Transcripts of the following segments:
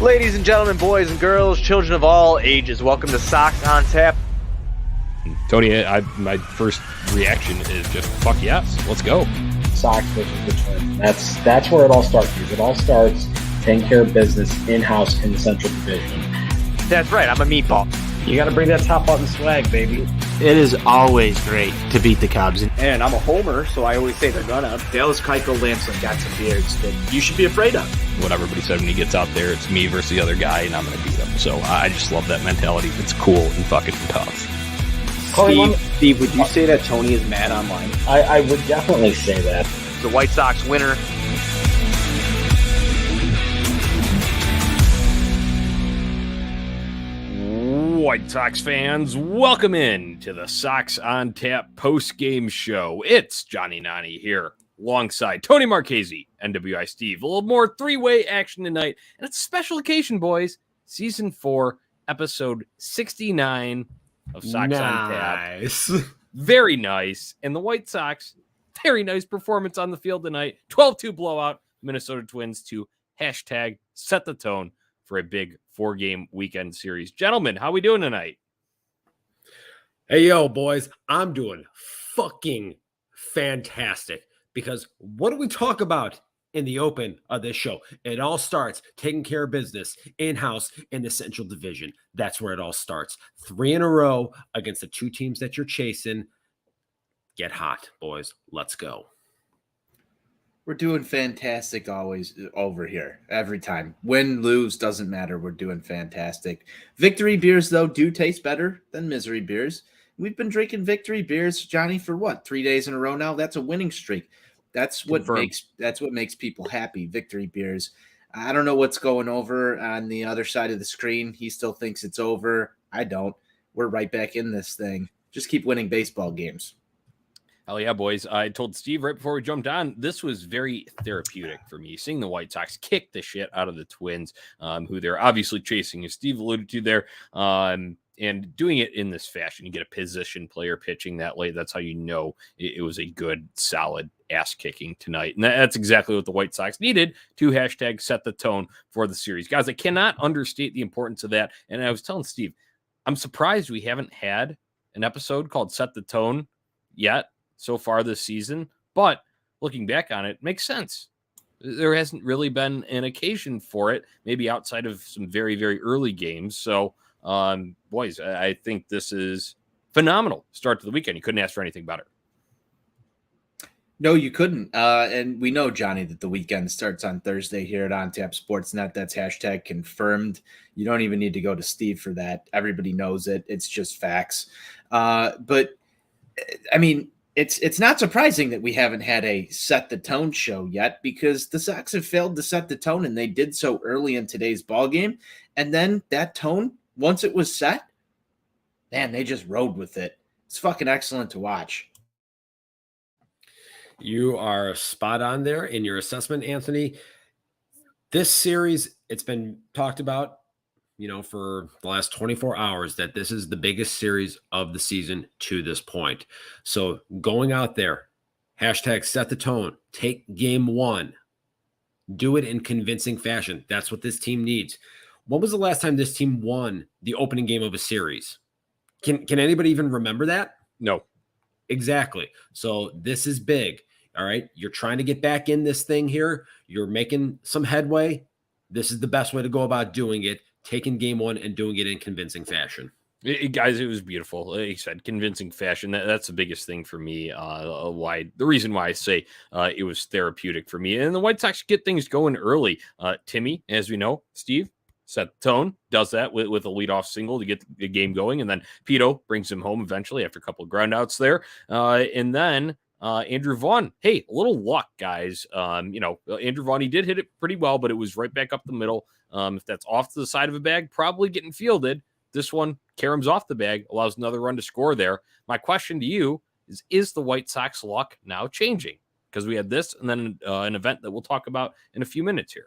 Ladies and gentlemen, boys and girls, children of all ages, welcome to Sox On Tap. Tony, my first reaction is just, fuck yes, let's go. Sox versus the Twins. That's where it all starts. Because it all starts taking care of business in-house in the Central Division. That's right, I'm a meatball. You got to bring that top button swag, baby. It is always great to beat the Cubs. And I'm a homer, so I always say they're gonna. Dallas Keuchel Lansing got some beards that you should be afraid of. What everybody said when he gets out there, it's me versus the other guy, and I'm going to beat him. So I just love that mentality. It's cool and fucking tough. Steve, would you say that Tony is mad online? I would definitely say that. The White Sox winner. White Sox fans, welcome in to the Sox On Tap post-game show. It's Jonnie here, alongside Tony Marchese, NWI Steve. A little more three-way action tonight, and it's a special occasion, boys. Season 4, episode 69 of Sox On Tap. Very nice. And the White Sox, very nice performance on the field tonight. 12-2 blowout, Minnesota Twins to hashtag set the tone for a big 4-game weekend series. Gentlemen, how we doing tonight? Hey, yo, boys, I'm doing fucking fantastic because what do we talk about in the open of this show? It all starts taking care of business in-house in the Central Division. That's where it all starts. 3 in a row against the two teams that you're chasing. Get hot, boys. Let's go. We're doing fantastic always over here, every time. Win, lose, doesn't matter. We're doing fantastic. Victory beers, though, do taste better than misery beers. We've been drinking victory beers, Jonnie, for what, 3 days in a row now? That's a winning streak. That's what makes people happy, victory beers. I don't know what's going over on the other side of the screen. He still thinks it's over. I don't. We're right back in this thing. Just keep winning baseball games. Hell yeah, boys. I told Steve right before we jumped on, this was very therapeutic for me, seeing the White Sox kick the shit out of the Twins, who they're obviously chasing, as Steve alluded to there, and doing it in this fashion. You get a position player pitching that late. That's how you know it was a good, solid ass-kicking tonight. And that's exactly what the White Sox needed to hashtag set the tone for the series. Guys, I cannot understate the importance of that. And I was telling Steve, I'm surprised we haven't had an episode called Set the Tone yet so far this season, but looking back on it, makes sense. There hasn't really been an occasion for it, maybe outside of some very, very early games. So, boys, I think this is phenomenal start to the weekend. You couldn't ask for anything better. No, you couldn't. And we know, Jonnie, that the weekend starts on Thursday here at On Tap Sportsnet. That's hashtag confirmed. You don't even need to go to Steve for that. Everybody knows it. It's just facts. But, I mean, It's not surprising that we haven't had a set the tone show yet because the Sox have failed to set the tone, and they did so early in today's ball game. And then that tone, once it was set, man, they just rode with it. It's fucking excellent to watch. You are spot on there in your assessment, Anthony. This series, it's been talked about, for the last 24 hours that this is the biggest series of the season to this point. So going out there, hashtag set the tone, take game 1, do it in convincing fashion. That's what this team needs. When was the last time this team won the opening game of a series? Can anybody even remember that? No. Exactly. So this is big. All right. You're trying to get back in this thing here. You're making some headway. This is the best way to go about doing it. Taking game 1 and doing it in convincing fashion. Guys, it was beautiful. Like you said, convincing fashion. That's the biggest thing for me. The reason why I say it was therapeutic for me. And the White Sox get things going early. Timmy, as we know, Steve, set the tone, does that with a leadoff single to get the game going. And then Pito brings him home eventually after a couple of groundouts there. And then Andrew Vaughn, hey, a little luck, guys. Andrew Vaughn, he did hit it pretty well, but it was right back up the middle. If that's off to the side of a bag, probably getting fielded. This one, caroms off the bag, allows another run to score there. My question to you is the White Sox luck now changing? Because we had this and then an event that we'll talk about in a few minutes here.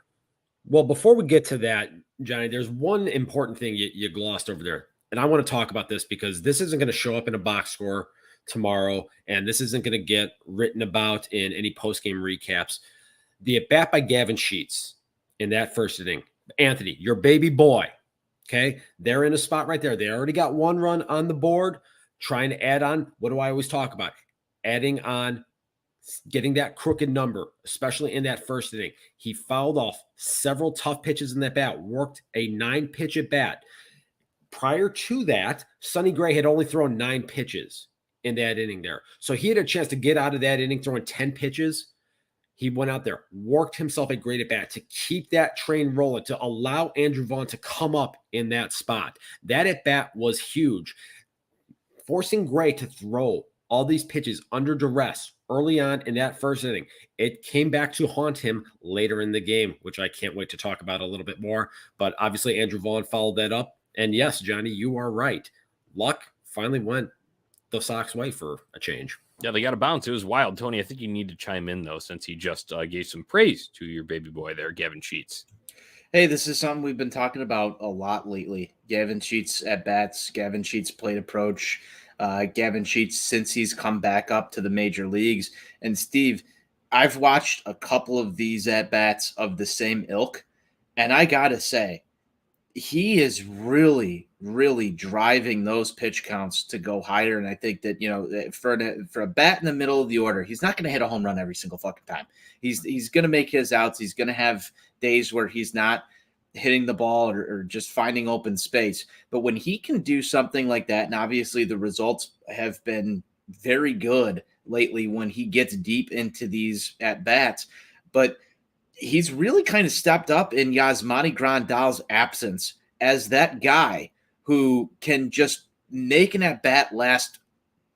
Well, before we get to that, Jonnie, there's one important thing you glossed over there. And I want to talk about this because this isn't going to show up in a box score tomorrow, and this isn't going to get written about in any post-game recaps. The at-bat by Gavin Sheets in that first inning, Anthony, your baby boy. Okay. They're in a spot right there. They already got one run on the board, trying to add on. What do I always talk about? Adding on, getting that crooked number, especially in that first inning. He fouled off several tough pitches in that bat, worked a 9-pitch at bat. Prior to that, Sonny Gray had only thrown 9 pitches in that inning there. So he had a chance to get out of that inning throwing 10 pitches. He went out there, worked himself a great at bat to keep that train rolling, to allow Andrew Vaughn to come up in that spot. That at bat was huge. Forcing Gray to throw all these pitches under duress early on in that first inning, it came back to haunt him later in the game, which I can't wait to talk about a little bit more. But obviously, Andrew Vaughn followed that up. And yes, Johnny, you are right. Luck finally went the Sox way for a change. Yeah, they got a bounce. It was wild. Tony, I think you need to chime in, though, since he just gave some praise to your baby boy there, Gavin Sheets. Hey, this is something we've been talking about a lot lately. Gavin Sheets at bats, Gavin Sheets plate approach, Gavin Sheets since he's come back up to the major leagues. And Steve, I've watched a couple of these at bats of the same ilk, and I got to say, he is really, really driving those pitch counts to go higher. And I think that, for a bat in the middle of the order, he's not going to hit a home run every single fucking time. He's going to make his outs. He's going to have days where he's not hitting the ball or just finding open space. But when he can do something like that, and obviously the results have been very good lately when he gets deep into these at bats, but he's really kind of stepped up in Yasmani Grandal's absence as that guy who can just make an at-bat last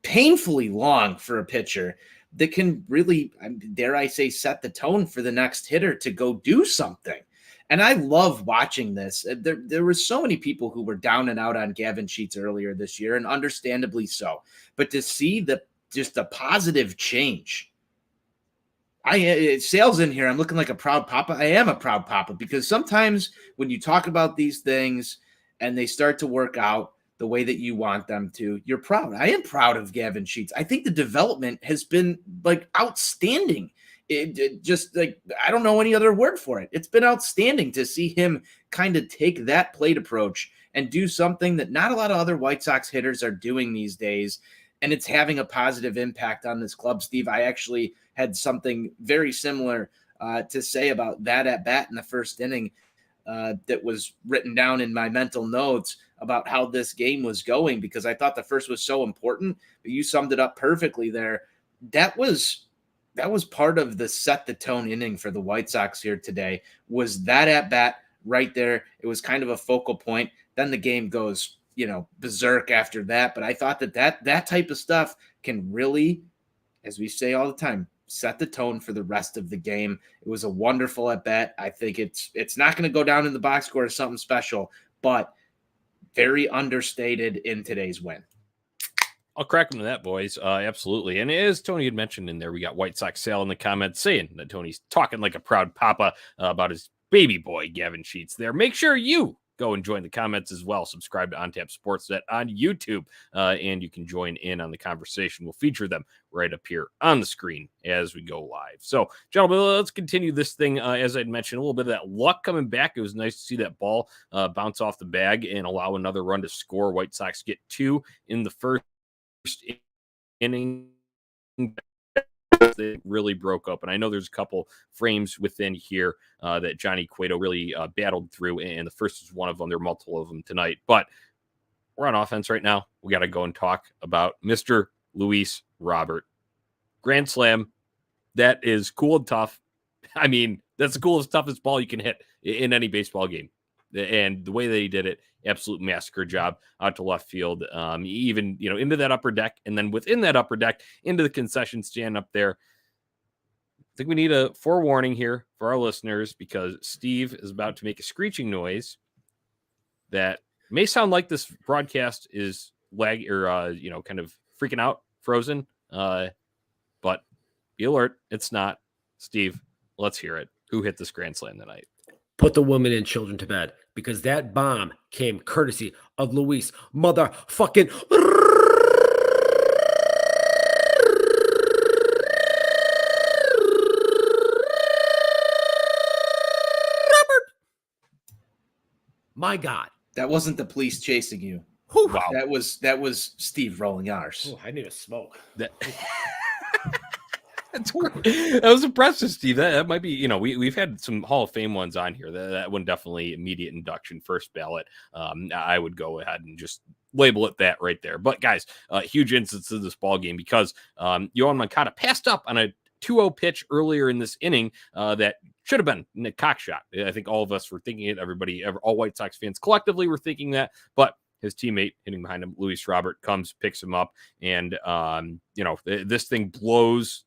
painfully long for a pitcher that can really, dare I say, set the tone for the next hitter to go do something. And I love watching this. There were so many people who were down and out on Gavin Sheets earlier this year, and understandably so. But to see just a positive change, Sale's in here. I'm looking like a proud papa. I am a proud papa because sometimes when you talk about these things and they start to work out the way that you want them to, you're proud. I am proud of Gavin Sheets. I think the development has been outstanding. It just I don't know any other word for it. It's been outstanding to see him kind of take that plate approach and do something that not a lot of other White Sox hitters are doing these days. And it's having a positive impact on this club, Steve. I actually had something very similar to say about that at bat in the first inning that was written down in my mental notes about how this game was going, because I thought the first was so important, but you summed it up perfectly there. That was part of the set the tone inning for the White Sox here today, was that at bat right there. It was kind of a focal point. Then the game goes, berserk after that. But I thought that type of stuff can really, as we say all the time, set the tone for the rest of the game. It was a wonderful at bat. I think it's not going to go down in the box score as something special, but very understated in today's win. I'll crack into that, boys. Absolutely. And as Tony had mentioned in there, we got White Sox Sale in the comments saying that Tony's talking like a proud papa about his baby boy, Gavin Sheets there. Make sure you go and join the comments as well. Subscribe to On Tap Sportsnet on YouTube, and you can join in on the conversation. We'll feature them right up here on the screen as we go live. So, gentlemen, let's continue this thing. As I'd mentioned, a little bit of that luck coming back. It was nice to see that ball bounce off the bag and allow another run to score. White Sox get 2 in the first inning. They really broke up, and I know there's a couple frames within here that Johnny Cueto really battled through, and the first is one of them. There are multiple of them tonight, but we're on offense right now. We got to go and talk about Mr. Luis Robert. Grand slam. That is cool and tough. I mean, that's the coolest, toughest ball you can hit in any baseball game. And the way that he did it, absolute massacre job out to left field, even, into that upper deck, and then within that upper deck, into the concession stand up there. I think we need a forewarning here for our listeners, because Steve is about to make a screeching noise that may sound like this broadcast is kind of freaking out, frozen. But be alert, it's not. Steve, let's hear it. Who hit this grand slam tonight? Put the women and children to bed, because that bomb came courtesy of Luis motherfucking Robert. My God. That wasn't the police chasing you. Whew. Wow. That was Steve rolling ours. Oh, I need a smoke. That That's great. That was impressive, Steve. That might be, we've had some Hall of Fame ones on here. That one definitely immediate induction, first ballot. I would go ahead and just label it that right there. But guys, huge instance of this ball game because Yoan Moncada passed up on a 2-0 pitch earlier in this inning that should have been a cock shot. I think all of us were thinking it. All White Sox fans collectively were thinking that, but his teammate hitting behind him, Luis Robert, comes, picks him up, and this thing blows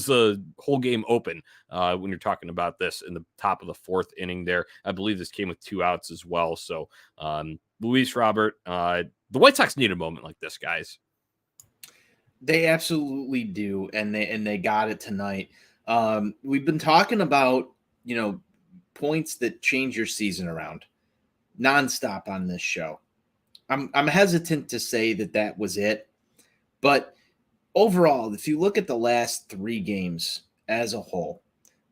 the whole game open when you're talking about this in the top of the fourth inning there. I believe this came with 2 outs as well. So Luis Robert, the White Sox need a moment like this, guys. They absolutely do, and they got it tonight. We've been talking about, points that change your season around nonstop on this show. I'm hesitant to say that was it, but overall, if you look at the last 3 games as a whole,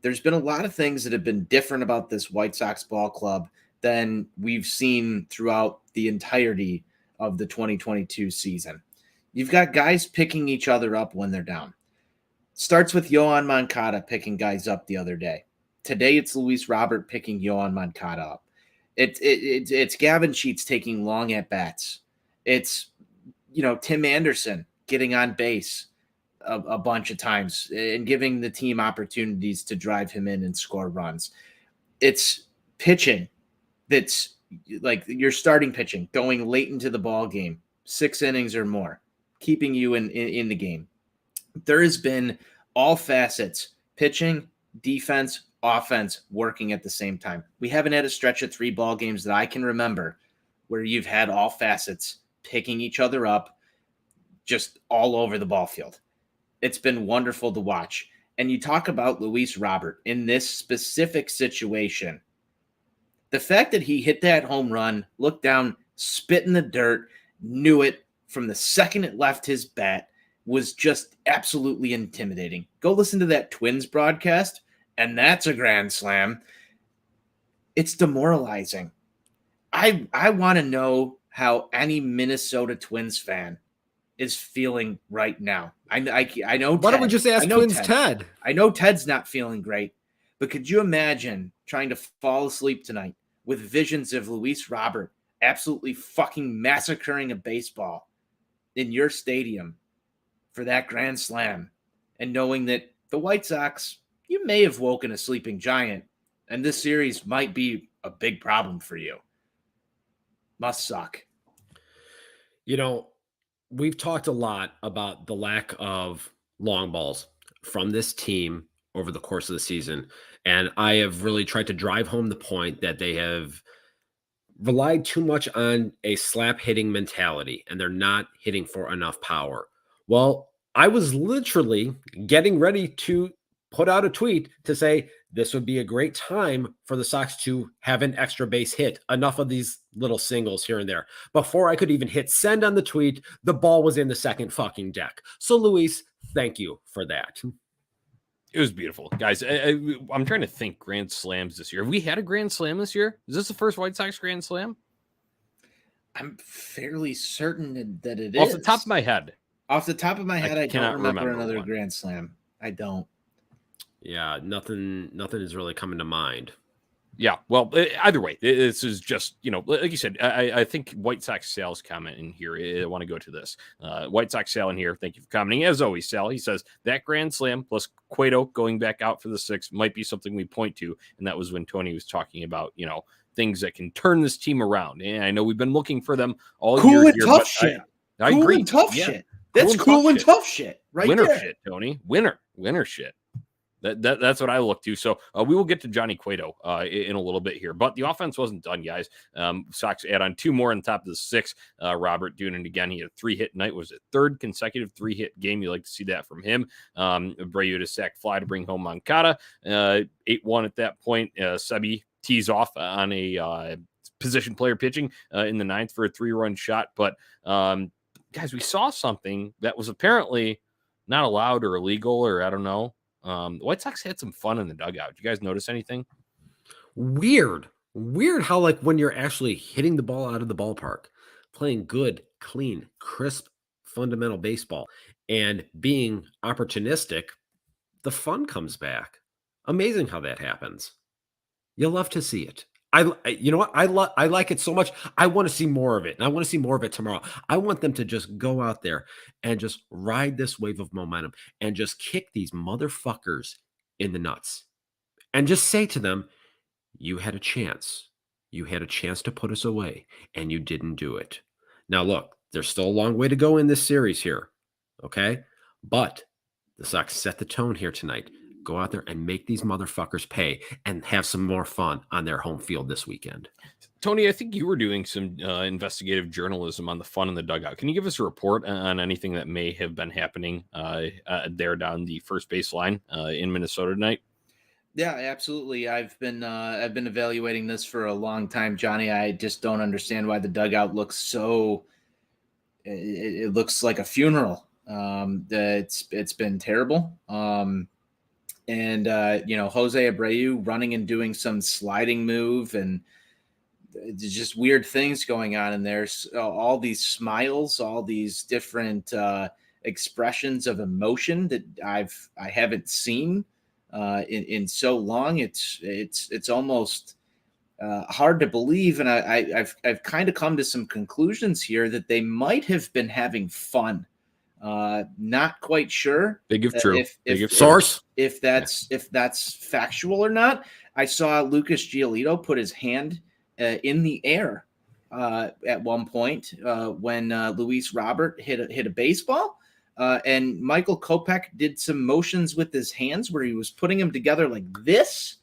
there's been a lot of things that have been different about this White Sox ball club than we've seen throughout the entirety of the 2022 season. You've got guys picking each other up when they're down. Starts with Yoan Moncada picking guys up the other day. Today it's Luis Robert picking Yoan Moncada up. It's Gavin Sheets taking long at bats. It's Tim Anderson getting on base a bunch of times and giving the team opportunities to drive him in and score runs. It's pitching that's like your starting pitching going late into the ball game, 6 innings or more, keeping you in the game. There has been all facets, pitching, defense, offense working at the same time. We haven't had a stretch of 3 ball games that I can remember where you've had all facets picking each other up just all over the ball field. It's been wonderful to watch. And you talk about Luis Robert in this specific situation. The fact that he hit that home run, looked down, spit in the dirt, knew it from the second it left his bat was just absolutely intimidating. Go listen to that Twins broadcast, and that's a grand slam. It's demoralizing. I want to know how any Minnesota Twins fan is feeling right now. I know. Why don't we just ask Twins Ted? I know Ted's not feeling great, but could you imagine trying to fall asleep tonight with visions of Luis Robert absolutely fucking massacring a baseball in your stadium for that grand slam and knowing that the White Sox, you may have woken a sleeping giant and this series might be a big problem for you. Must suck. We've talked a lot about the lack of long balls from this team over the course of the season. And I have really tried to drive home the point that they have relied too much on a slap hitting mentality and they're not hitting for enough power. Well, I was literally getting ready to put out a tweet to say this would be a great time for the Sox to have an extra base hit. Enough of these little singles here and there. Before I could even hit send on the tweet, the ball was in the second fucking deck. So, Luis, thank you for that. It was beautiful, guys. I'm trying to think grand slams this year. Have we had a grand slam this year? Is this the first White Sox grand slam? I'm fairly certain that it is. Off the top of my head. Off the top of my head, I don't remember another one. grand slam. I don't. Yeah, nothing is really coming to mind. Yeah, well, either way, this is just, like you said, I think White Sox Sal's comment in here, I want to go to this. White Sox Sal in here, thank you for commenting. As always, Sal, he says, that grand slam plus Cueto going back out for the 6th might be something we point to. And that was when Tony was talking about, things that can turn this team around. And I know we've been looking for them all year. Cool and tough shit. I agree. Cool and tough shit. That's cool and tough shit. Right Winner there. shit, Tony. Winner shit. That's what I look to. So we will get to Johnny Cueto in a little bit here, but the offense wasn't done, guys. Sox add on 2 more on top of the 6. Robert doing it again. He had a 3-hit night. Was it 3rd consecutive 3-hit game? You like to see that from him. Abreu to sack fly to bring home Moncada. 8-1 at that point. Sebi tees off on a position player pitching in the 9th for a 3-run shot. But guys, we saw something that was apparently not allowed or illegal, or I don't know. The White Sox had some fun in the dugout. Did you guys notice anything? Weird. Weird how, like, when you're actually hitting the ball out of the ballpark, playing good, clean, crisp, fundamental baseball, and being opportunistic, the fun comes back. Amazing how that happens. You'll love to see it. You know what? I like it so much. I want to see more of it, and I want to see more of it tomorrow. I want them to just go out there and just ride this wave of momentum and just kick these motherfuckers in the nuts and just say to them, "You had a chance. You had a chance to put us away, and you didn't do it." Now, look, there's still a long way to go in this series here, okay? But the Sox set the tone here tonight. Go out there and make these motherfuckers pay and have some more fun on their home field this weekend. Tony, I think you were doing some investigative journalism on the fun in the dugout. Can you give us a report on anything that may have been happening there down the first base line in Minnesota tonight? Yeah, absolutely. I've been evaluating this for a long time, Johnny. I just don't understand why the dugout looks so. It looks like a funeral. It's been terrible. And Jose Abreu running and doing some sliding move, and there's just weird things going on in there. All these smiles, all these different expressions of emotion that I haven't seen in so long. It's almost hard to believe, and I've kind of come to some conclusions here that they might have been having fun. Not quite sure. Big if true. Source? If that's factual or not. I saw Lucas Giolito put his hand in the air at one point when Luis Robert hit a baseball. And Michael Kopech did some motions with his hands where he was putting them together like this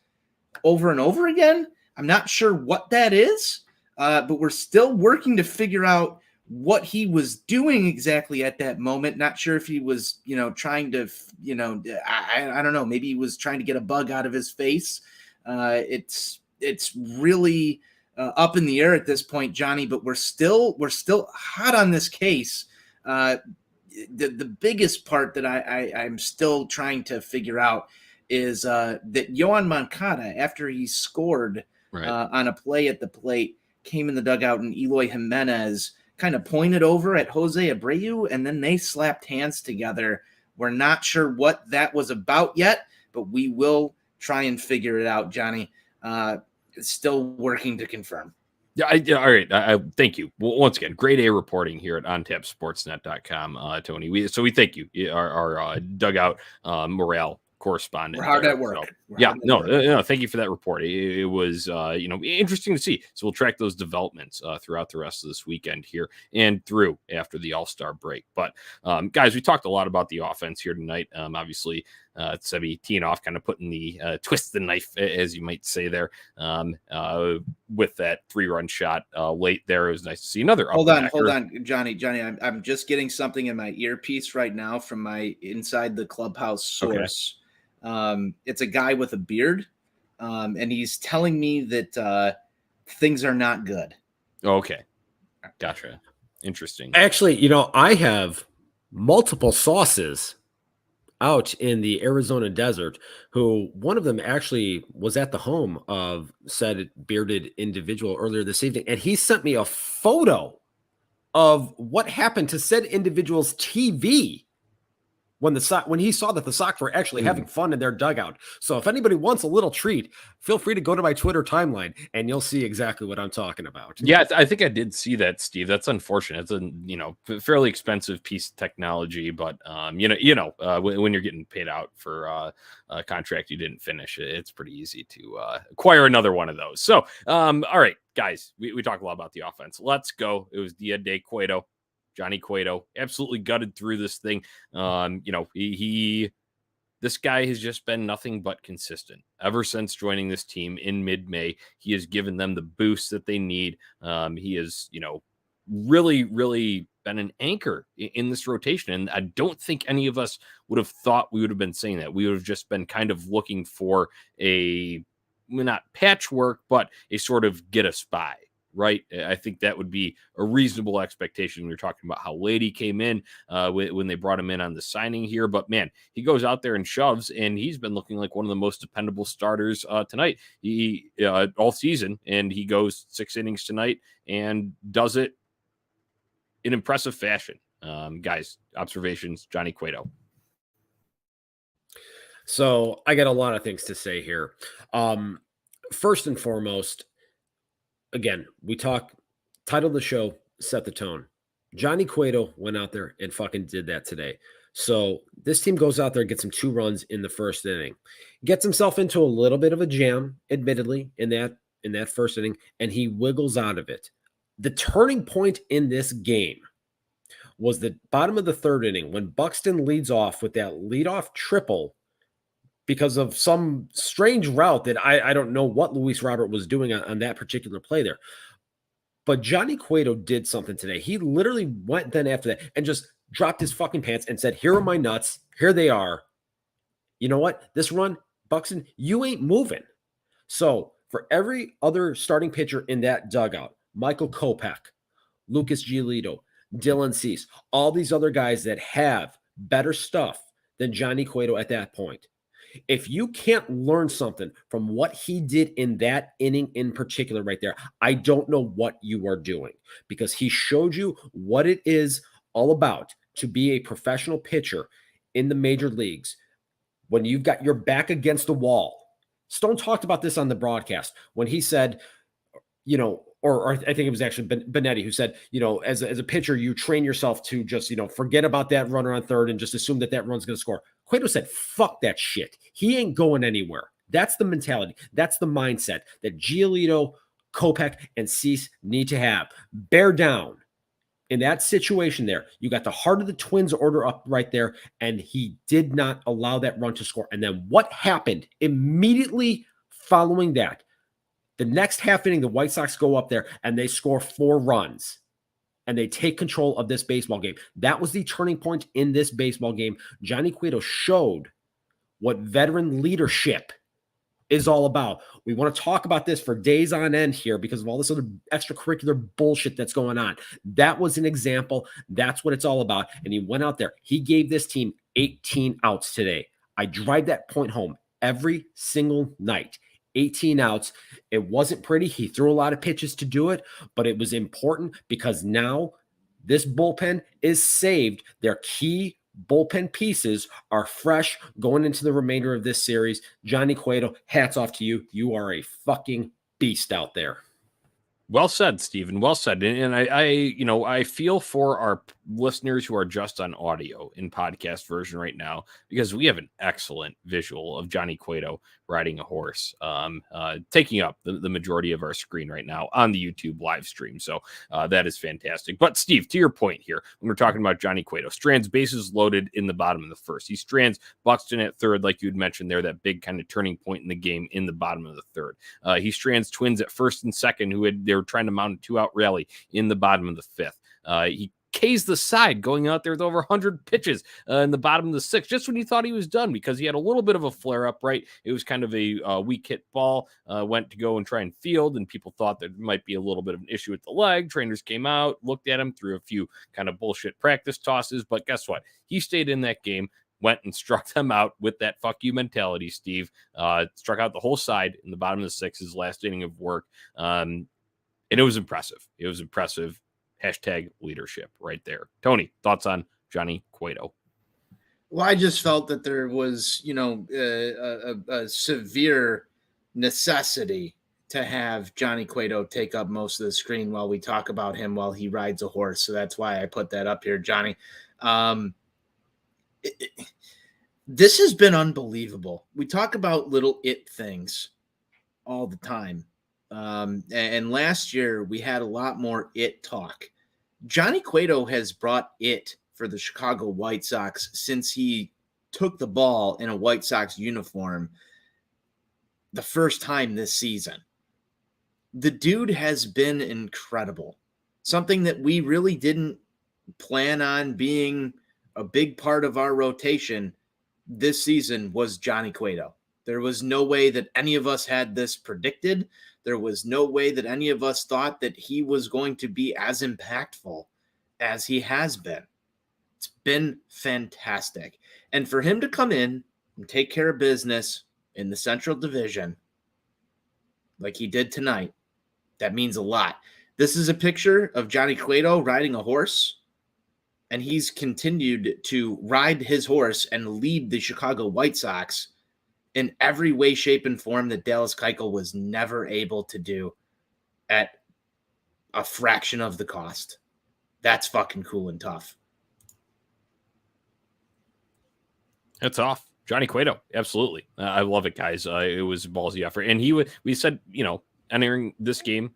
over and over again. I'm not sure what that is, but we're still working to figure out what he was doing exactly at that moment. Not sure if he was, trying to, I don't know. Maybe he was trying to get a bug out of his face. It's really up in the air at this point, Johnny, but we're still hot on this case. The biggest part that I'm still trying to figure out is that Yohan Moncada, after he scored on a play at the plate, came in the dugout, and Eloy Jimenez kind of pointed over at Jose Abreu, and then they slapped hands together. We're not sure what that was about yet, but we will try and figure it out, Johnny. Still working to confirm. Yeah, all right. Thank you. Well, once again, grade A reporting here at ontapsportsnet.com, Tony. We thank you, our dugout morale correspondent. We're hard there. at work. No, thank you for that report. It was, interesting to see. So we'll track those developments throughout the rest of this weekend here and through after the All-Star break. But guys, we talked a lot about the offense here tonight. Obviously, Sebi teeing off, kind of putting the twist the knife, as you might say there, with that 3-run shot late there. It was nice to see another. Hold on, Johnny. I'm just getting something in my earpiece right now from my inside the clubhouse source. Okay. It's a guy with a beard, and he's telling me that things are not good. Okay, gotcha. Interesting. Actually, I have multiple sources out in the Arizona desert who one of them actually was at the home of said bearded individual earlier this evening, and he sent me a photo of what happened to said individual's TV when he saw that the Sox were actually having fun in their dugout. So if anybody wants a little treat, feel free to go to my Twitter timeline and you'll see exactly what I'm talking about. Yeah, I think I did see that, Steve. That's unfortunate. It's a fairly expensive piece of technology, but when you're getting paid out for a contract you didn't finish, it's pretty easy to acquire another one of those. So, all right, guys, we talk a lot about the offense. Let's go. It was Dia de Cueto. Johnny Cueto absolutely gutted through this thing. This guy has just been nothing but consistent ever since joining this team in mid-May. He has given them the boost that they need. He has, really, really been an anchor in this rotation. And I don't think any of us would have thought we would have been saying that. We would have just been kind of looking for not patchwork, but a sort of get us by right? I think that would be a reasonable expectation. We were talking about how late he came in when they brought him in on the signing here. But, man, he goes out there and shoves, and he's been looking like one of the most dependable starters tonight. He all season, and he goes 6 innings tonight and does it in impressive fashion. Guys, observations, Jonnie Cueto. So I got a lot of things to say here. First and foremost, again, we talk, title of the show, set the tone. Jonnie Cueto went out there and fucking did that today. So this team goes out there and gets him 2 runs in the first inning, gets himself into a little bit of a jam, admittedly, in that first inning, and he wiggles out of it. The turning point in this game was the bottom of the 3rd inning when Buxton leads off with that leadoff triple because of some strange route that I don't know what Luis Robert was doing on that particular play there. But Jonnie Cueto did something today. He literally went then after that and just dropped his fucking pants and said, here are my nuts. Here they are. You know what? This run, Buxton, you ain't moving. So for every other starting pitcher in that dugout, Michael Kopech, Lucas Giolito, Dylan Cease, all these other guys that have better stuff than Jonnie Cueto at that point. If you can't learn something from what he did in that inning in particular right there, I don't know what you are doing, because he showed you what it is all about to be a professional pitcher in the major leagues when you've got your back against the wall. Stone talked about this on the broadcast when he said, or I think it was actually Benetti who said, as a pitcher, you train yourself to just, forget about that runner on third and just assume that run's going to score. Cueto said, fuck that shit. He ain't going anywhere. That's the mentality. That's the mindset that Giolito, Kopech, and Cease need to have. Bear down. In that situation there, you got the heart of the Twins order up right there, and he did not allow that run to score. And then what happened immediately following that? The next half inning, the White Sox go up there and they score 4 runs and they take control of this baseball game. That was the turning point in this baseball game. Jonnie Cueto showed what veteran leadership is all about. We want to talk about this for days on end here because of all this other extracurricular bullshit that's going on. That was an example. That's what it's all about. And he went out there. He gave this team 18 outs today. I drive that point home every single night. 18 outs. It wasn't pretty. He threw a lot of pitches to do it, but it was important because now this bullpen is saved. Their key bullpen pieces are fresh going into the remainder of this series. Jonnie Cueto, hats off to you. You are a fucking beast out there. Well said, Stephen. Well said. And I feel for our listeners who are just on audio in podcast version right now, because we have an excellent visual of Jonnie Cueto riding a horse, taking up the majority of our screen right now on the YouTube live stream. So that is fantastic. But Steve, to your point here, when we're talking about Jonnie Cueto, strands bases loaded in the bottom of the first. He strands Buxton at third, like you'd mentioned there, that big kind of turning point in the game in the bottom of the third. He strands Twins at first and second, they were trying to mount a 2-out rally in the bottom of the fifth. He K's the side going out there with over 100 pitches in the bottom of the sixth, just when you thought he was done, because he had a little bit of a flare up, right? It was kind of a weak hit ball, went to go and try and field, and people thought there might be a little bit of an issue with the leg. Trainers came out, looked at him, threw a few kind of bullshit practice tosses, but guess what? He stayed in that game, went and struck them out with that fuck you mentality, Steve. Struck out the whole side in the bottom of the sixth, his last inning of work. And it was impressive. It was impressive. Hashtag leadership right there. Tony, thoughts on Jonnie Cueto? Well, I just felt that there was, a severe necessity to have Jonnie Cueto take up most of the screen while we talk about him while he rides a horse. So that's why I put that up here, Johnny. This has been unbelievable. We talk about little things all the time. And last year we had a lot more talk. Jonnie Cueto has brought for the Chicago White Sox since he took the ball in a White Sox uniform the first time this season. The dude has been incredible. Something that we really didn't plan on being a big part of our rotation this season was Jonnie Cueto. There was no way that any of us had this predicted. There was no way that any of us thought that he was going to be as impactful as he has been. It's been fantastic. And for him to come in and take care of business in the Central Division like he did tonight, that means a lot. This is a picture of Johnny Cueto riding a horse, and he's continued to ride his horse and lead the Chicago White Sox in every way, shape, and form that Dallas Keuchel was never able to do at a fraction of the cost. That's fucking cool and tough. It's off. Johnny Cueto, absolutely. I love it, guys. It was a ballsy effort. And we said, entering this game,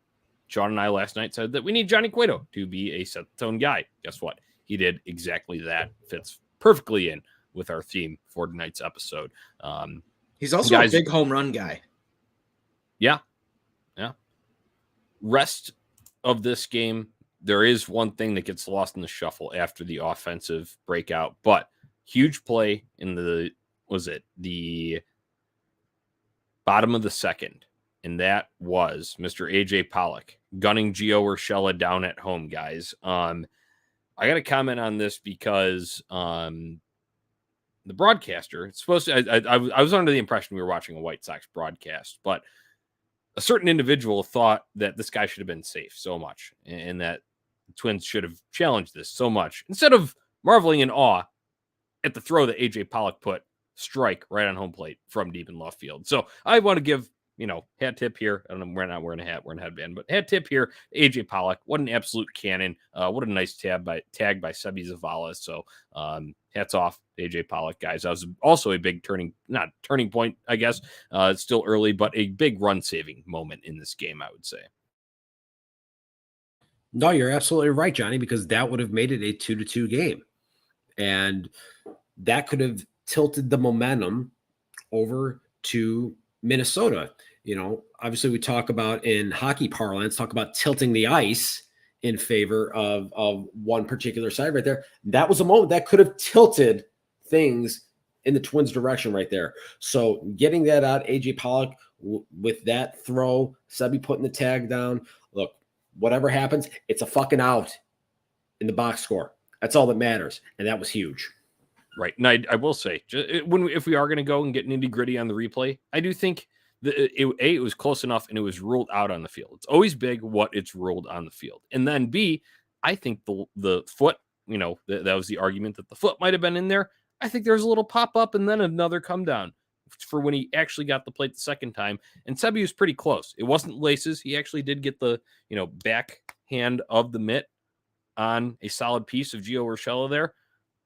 Sean and I last night said that we need Johnny Cueto to be a set-the-tone guy. Guess what? He did exactly that. Fits perfectly in with our theme for tonight's episode. He's also a big home run guy. Yeah. Rest of this game, there is one thing that gets lost in the shuffle after the offensive breakout, but huge play in the bottom of the second, and that was Mr. AJ Pollock gunning Gio Urshela down at home, guys. I got to comment on this because the broadcaster, it's supposed to, I was under the impression we were watching a White Sox broadcast, but a certain individual thought that this guy should have been safe so much and that the Twins should have challenged this so much instead of marveling in awe at the throw that AJ Pollock put strike right on home plate from deep in left field. So I want to give, hat tip here. I don't know, we're not wearing a hat, we're in a headband, but hat tip here, AJ Pollock. What an absolute cannon. What a nice tag by Sebi Zavala. So hats off to AJ Pollock, guys. That was also a big turning point, I guess. It's still early, but a big run-saving moment in this game, I would say. No, you're absolutely right, Johnny, because that would have made it a 2-2 game. And that could have tilted the momentum over to Minnesota. Obviously we talk about in hockey parlance, talk about tilting the ice in favor of one particular side right there. That was a moment that could have tilted things in the Twins' direction right there. So getting that out, AJ Pollock with that throw, Sebi putting the tag down. Look, whatever happens, it's a fucking out in the box score. That's all that matters. And that was huge. Right. And I will say, if we are going to go and get nitty gritty on the replay, I do think it was close enough and it was ruled out on the field. It's always big what it's ruled on the field. And then B, I think the foot, that was the argument that the foot might have been in there. I think there's a little pop up and then another come down for when he actually got the plate the second time. And Sebi was pretty close. It wasn't laces. He actually did get the, backhand of the mitt on a solid piece of Gio Urshela there.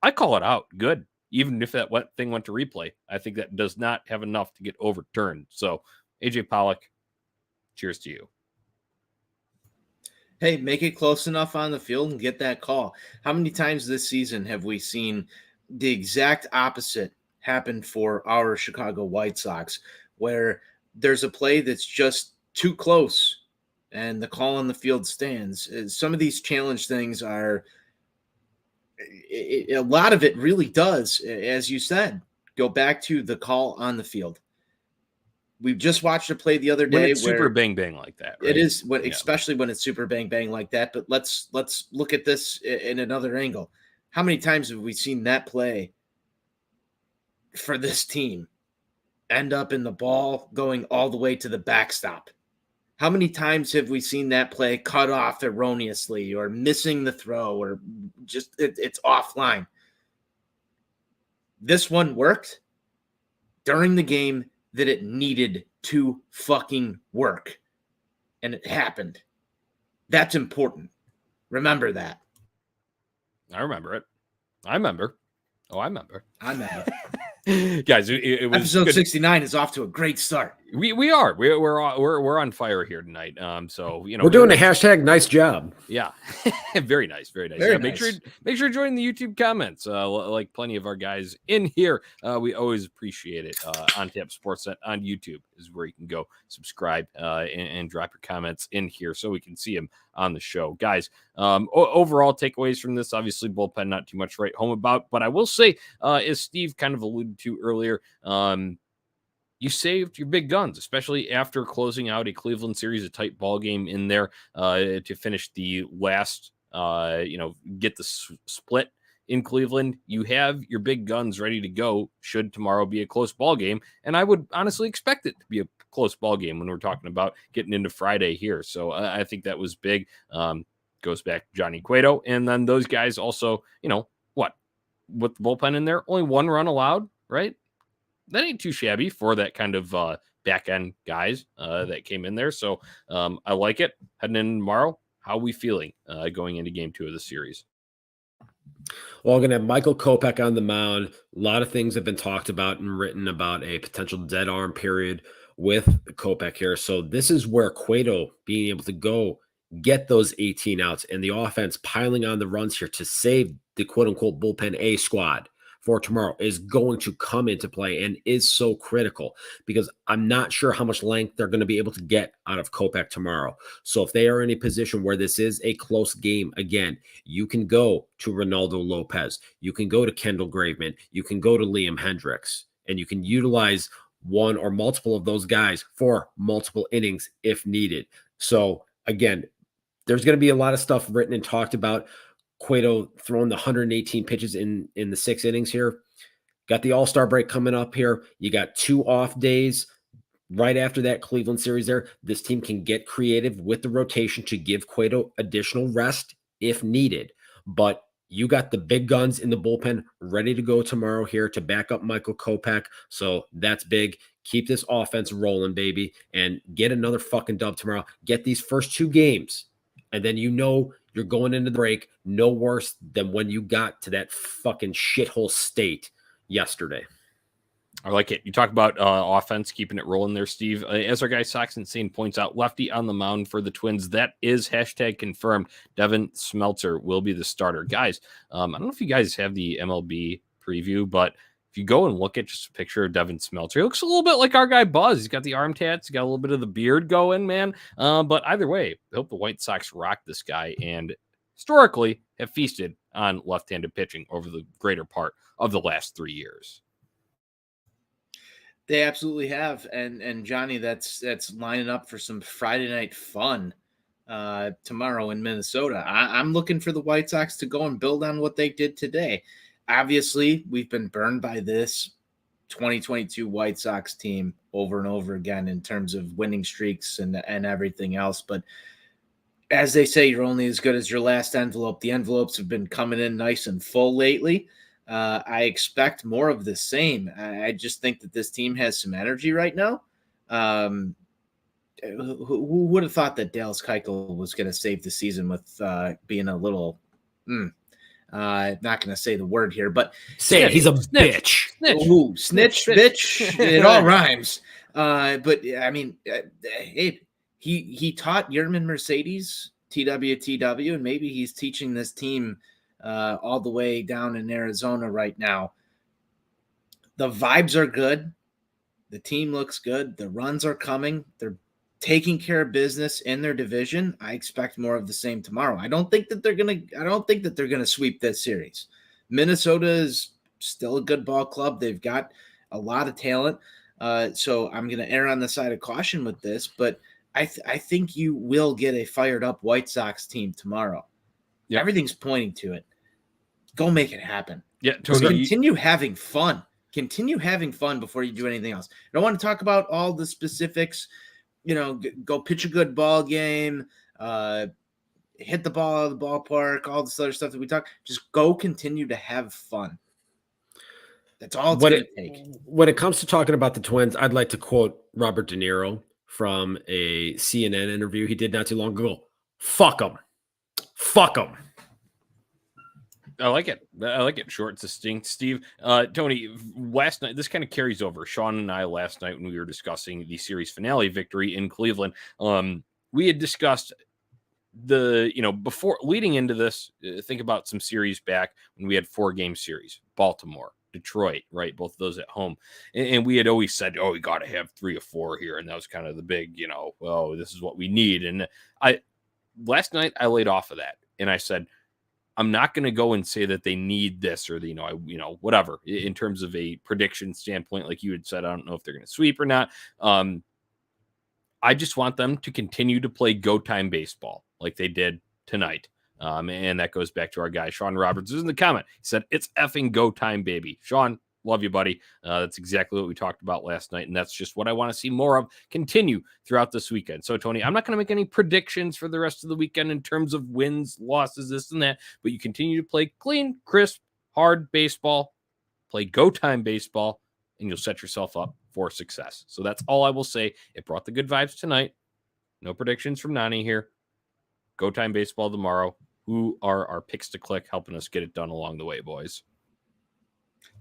I call it out. Good. Even if that thing went to replay, I think that does not have enough to get overturned. So, AJ Pollock, cheers to you. Hey, make it close enough on the field and get that call. How many times this season have we seen the exact opposite happen for our Chicago White Sox, where there's a play that's just too close and the call on the field stands? Some of these challenge things are... a lot of it really does, as you said, go back to the call on the field. We've just watched a play the other day when it's super bang bang like that. Right? It is, especially when it's super bang bang like that. But let's look at this in another angle. How many times have we seen that play for this team end up in the ball going all the way to the backstop? How many times have we seen that play cut off erroneously or missing the throw or just it's offline? This one worked during the game that it needed to fucking work. And it happened. That's important. Remember that. I remember it. I remember. Guys, it was episode good. 69 is off to a great start. We are. We're on fire here tonight. So we're doing a hashtag nice job. Yeah. Very nice. Very nice. Very nice. nice. Make sure to join the YouTube comments. Like plenty of our guys in here. We always appreciate it. On Tap Sportsnet on YouTube is where you can go subscribe and drop your comments in here so we can see them on the show. Guys, overall takeaways from this, obviously bullpen, not too much to write home about, but I will say, as Steve kind of alluded to earlier, you saved your big guns, especially after closing out a Cleveland series, a tight ball game in there to finish the last, get the split in Cleveland. You have your big guns ready to go should tomorrow be a close ball game. And I would honestly expect it to be a close ball game when we're talking about getting into Friday here. So I think that was big. Goes back to Jonnie Cueto. And then those guys also, with the bullpen in there, only one run allowed, right? That ain't too shabby for that kind of back end guys that came in there. So I like it. Heading in tomorrow, how are we feeling going into game 2 of the series? Well, we're going to have Michael Kopech on the mound. A lot of things have been talked about and written about a potential dead arm period with Kopech here. So this is where Cueto being able to go get those 18 outs and the offense piling on the runs here to save the quote-unquote bullpen A squad for tomorrow is going to come into play and is so critical because I'm not sure how much length they're going to be able to get out of Kopech tomorrow. So if they are in a position where this is a close game, again, you can go to Ronaldo Lopez, you can go to Kendall Graveman, you can go to Liam Hendricks, and you can utilize one or multiple of those guys for multiple innings if needed. So again, there's going to be a lot of stuff written and talked about. Cueto throwing the 118 pitches in the 6 innings here. Got the All-Star break coming up here. You got 2 off days right after that Cleveland series there. This team can get creative with the rotation to give Cueto additional rest if needed. But you got the big guns in the bullpen ready to go tomorrow here to back up Michael Kopech. So that's big. Keep this offense rolling, baby, and get another fucking dub tomorrow. Get these first 2 games, and then you're going into the break no worse than when you got to that fucking shithole state yesterday. I like it. You talk about offense, keeping it rolling there, Steve. As our guy Sox Insane points out, lefty on the mound for the Twins. That is hashtag confirmed. Devin Smeltzer will be the starter. Guys, I don't know if you guys have the MLB preview, but if you go and look at just a picture of Devin Smeltzer, he looks a little bit like our guy Buzz. He's got the arm tats. He's got a little bit of the beard going, man. But either way, I hope the White Sox rock this guy and historically have feasted on left-handed pitching over the greater part of the last 3 years. They absolutely have. And Jonnie, that's lining up for some Friday night fun tomorrow in Minnesota. I'm looking for the White Sox to go and build on what they did today. Obviously, we've been burned by this 2022 White Sox team over and over again in terms of winning streaks and everything else. But as they say, you're only as good as your last envelope. The envelopes have been coming in nice and full lately. I expect more of the same. I just think that this team has some energy right now. Who would have thought that Dallas Keuchel was going to save the season with being a little not going to say the word here, but say it. He's a bitch. Snitch. Ooh, snitch, bitch. It all rhymes. But I mean, he taught Yerman Mercedes TWTW, and maybe he's teaching this team all the way down in Arizona right now. The vibes are good. The team looks good. The runs are coming. They're taking care of business in their division. I expect more of the same tomorrow. I don't think that they're gonna sweep this series. Minnesota is still a good ball club. They've got a lot of talent. So I'm gonna err on the side of caution with this, but I think you will get a fired up White Sox team tomorrow. Yep. Everything's pointing to it. Go make it happen. Yeah, totally. Continue having fun. Continue having fun before you do anything else. I don't want to talk about all the specifics. Go pitch a good ball game, hit the ball out of the ballpark, all this other stuff that we talk. Just go continue to have fun. That's all it's going to take. When it comes to talking about the Twins, I'd like to quote Robert De Niro from a CNN interview he did not too long ago. Fuck them. Fuck them. I like it. Short, succinct. Steve, Tony, last night, this kind of carries over. Sean and I last night when we were discussing the series finale victory in Cleveland, we had discussed before leading into this, think about some series back when we had 4-game series, Baltimore, Detroit, right? Both of those at home. And we had always said, we got to have 3 or 4 here. And that was kind of the big, this is what we need. And last night I laid off of that and I said, I'm not going to go and say that they need this or, whatever in terms of a prediction standpoint, like you had said. I don't know if they're going to sweep or not. I just want them to continue to play go time baseball like they did tonight. And that goes back to our guy, Sean Roberts, who's in the comment. He said, it's effing go time, baby. Sean, love you, buddy. That's exactly what we talked about last night. And that's just what I want to see more of continue throughout this weekend. So, Tony, I'm not going to make any predictions for the rest of the weekend in terms of wins, losses, this and that, but you continue to play clean, crisp, hard baseball, play go time baseball, and you'll set yourself up for success. So that's all I will say. It brought the good vibes tonight. No predictions from Nani here. Go time baseball tomorrow. Who are our picks to click, helping us get it done along the way, boys?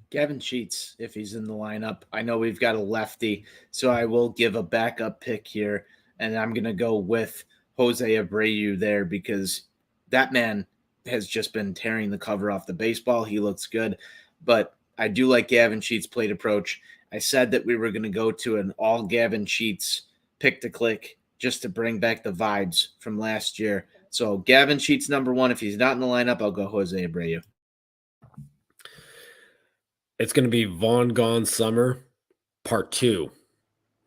Gavin Sheets, if he's in the lineup. I know we've got a lefty, so I will give a backup pick here, and I'm going to go with Jose Abreu there because that man has just been tearing the cover off the baseball. He looks good, but I do like Gavin Sheets' plate approach. I said that we were going to go to an all Gavin Sheets pick to click just to bring back the vibes from last year. So Gavin Sheets number one. If he's not in the lineup, I'll go Jose Abreu. It's going to be Vaughn Gone Summer Part 2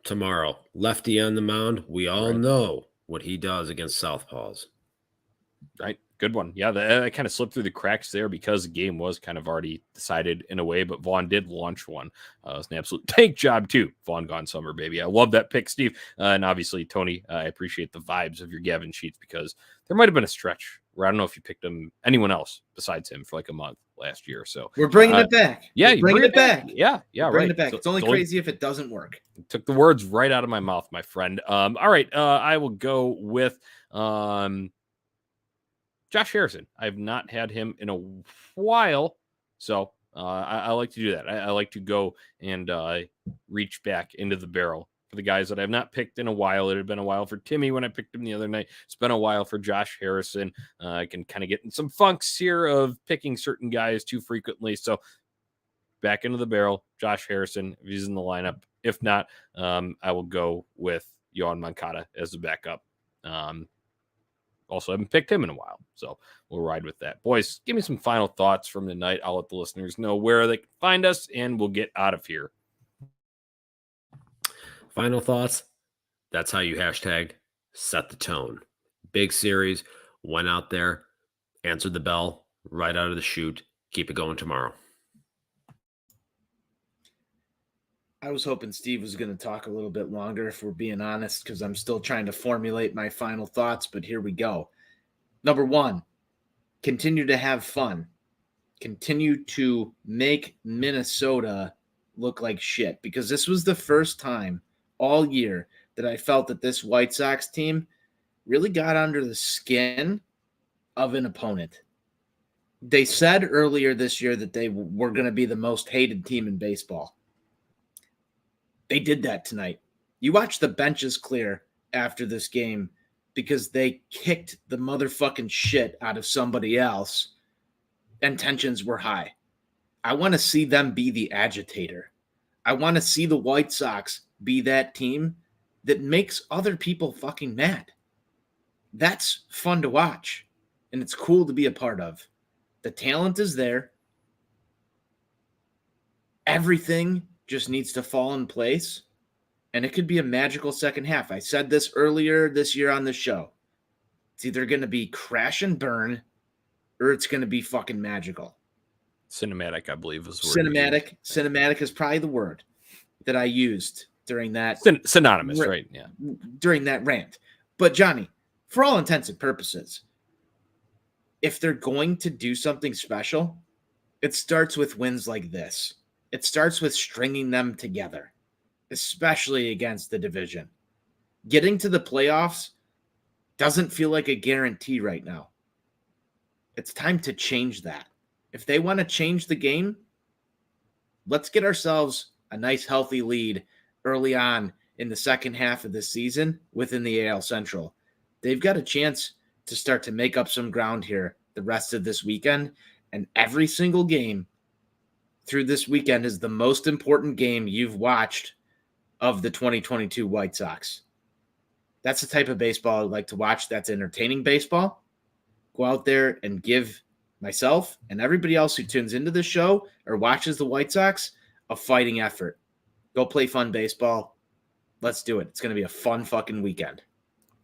tomorrow. Lefty on the mound. We all know what he does against Southpaws. Right. Good one. Yeah, that kind of slipped through the cracks there because the game was kind of already decided in a way, but Vaughn did launch one. It was an absolute tank job too. Vaughn Gone Summer, baby. I love that pick, Steve. And obviously, Tony, I appreciate the vibes of your Gavin Sheets because there might have been a stretch where I don't know if you picked anyone else besides him for like a month last year. So we're bringing it back. Yeah, we're bringing it back. Yeah, bringing right. it back. So, it's only crazy if it doesn't work. Took the words right out of my mouth, my friend. All right. I will go with Josh Harrison. I've not had him in a while, so I like to do that. I like to go and reach back into the barrel for the guys that I've not picked in a while. It had been a while for Timmy when I picked him the other night. It's been a while for Josh Harrison. I can kind of get in some funks here of picking certain guys too frequently. So back into the barrel, Josh Harrison, if he's in the lineup. If not, I will go with Yohan Moncada as the backup. Also, haven't picked him in a while, so we'll ride with that. Boys, give me some final thoughts from the night. I'll let the listeners know where they can find us, and we'll get out of here. Final thoughts. That's how you hashtag set the tone. Big series. Went out there, answered the bell right out of the chute. Keep it going tomorrow. I was hoping Steve was going to talk a little bit longer, if we're being honest, because I'm still trying to formulate my final thoughts, but here we go. Number one, continue to have fun. Continue to make Minnesota look like shit, because this was the first time all year that I felt that this White Sox team really got under the skin of an opponent. They said earlier this year that they were going to be the most hated team in baseball. They did that tonight. You watch the benches clear after this game because they kicked the motherfucking shit out of somebody else and tensions were high. I want to see them be the agitator. I want to see the White Sox be that team that makes other people fucking mad. That's fun to watch, and it's cool to be a part of. The talent is there. Everything just needs to fall in place, and it could be a magical second half. I said this earlier this year on the show. It's either going to be crash and burn, or it's going to be fucking magical. Cinematic, I believe, is the word. Cinematic is probably the word that I used during that. Synonymous, right? Yeah. During that rant. But Jonnie, for all intents and purposes, if they're going to do something special, it starts with wins like this. It starts with stringing them together, especially against the division. Getting to the playoffs doesn't feel like a guarantee right now. It's time to change that. If they want to change the game, let's get ourselves a nice, healthy lead early on in the second half of this season within the AL Central. They've got a chance to start to make up some ground here the rest of this weekend, and every single game through this weekend is the most important game you've watched of the 2022 White Sox. That's the type of baseball I'd like to watch. That's entertaining baseball. Go out there and give myself and everybody else who tunes into the show or watches the White Sox a fighting effort. Go play fun baseball. Let's do it. It's going to be a fun fucking weekend.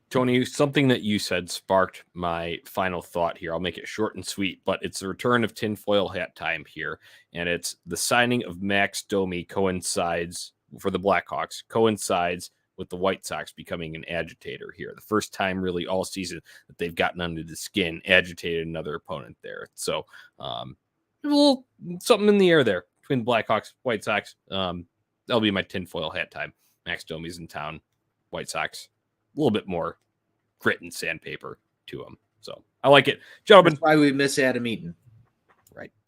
Tony, something that you said sparked my final thought here. I'll make it short and sweet, but it's the return of tinfoil hat time here. And it's the signing of Max Domi coincides for the Blackhawks, coincides with the White Sox becoming an agitator here. The first time really all season that they've gotten under the skin, agitated another opponent there. So a little something in the air there between the Blackhawks, White Sox. That'll be my tinfoil hat time. Max Domi's in town. White Sox, a little bit more grit and sandpaper to them. So I like it. Gentlemen. That's why we miss Adam Eaton.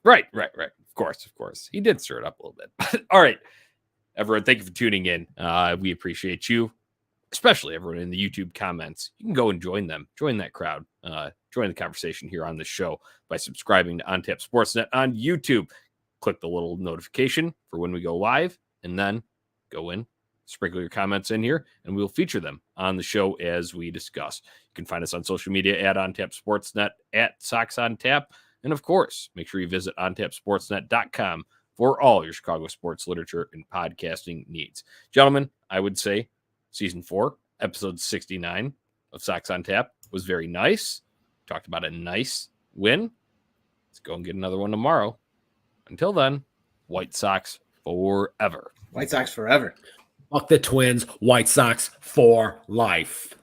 Right. Of course. He did stir it up a little bit. All right. Everyone, thank you for tuning in. We appreciate you, especially everyone in the YouTube comments. You can go and join them. Join that crowd. Join the conversation here on the show by subscribing to On Tap Sportsnet on YouTube. Click the little notification for when we go live, and then go in, sprinkle your comments in here, and we'll feature them on the show as we discuss. You can find us on social media at On Tap Sportsnet, at Sox On Tap, and of course, make sure you visit ontapsportsnet.com for all your Chicago sports literature and podcasting needs. Gentlemen, I would say season 4, episode 69 of Sox on Tap was very nice. Talked about a nice win. Let's go and get another one tomorrow. Until then, White Sox forever. White Sox forever. Fuck the Twins. White Sox for life.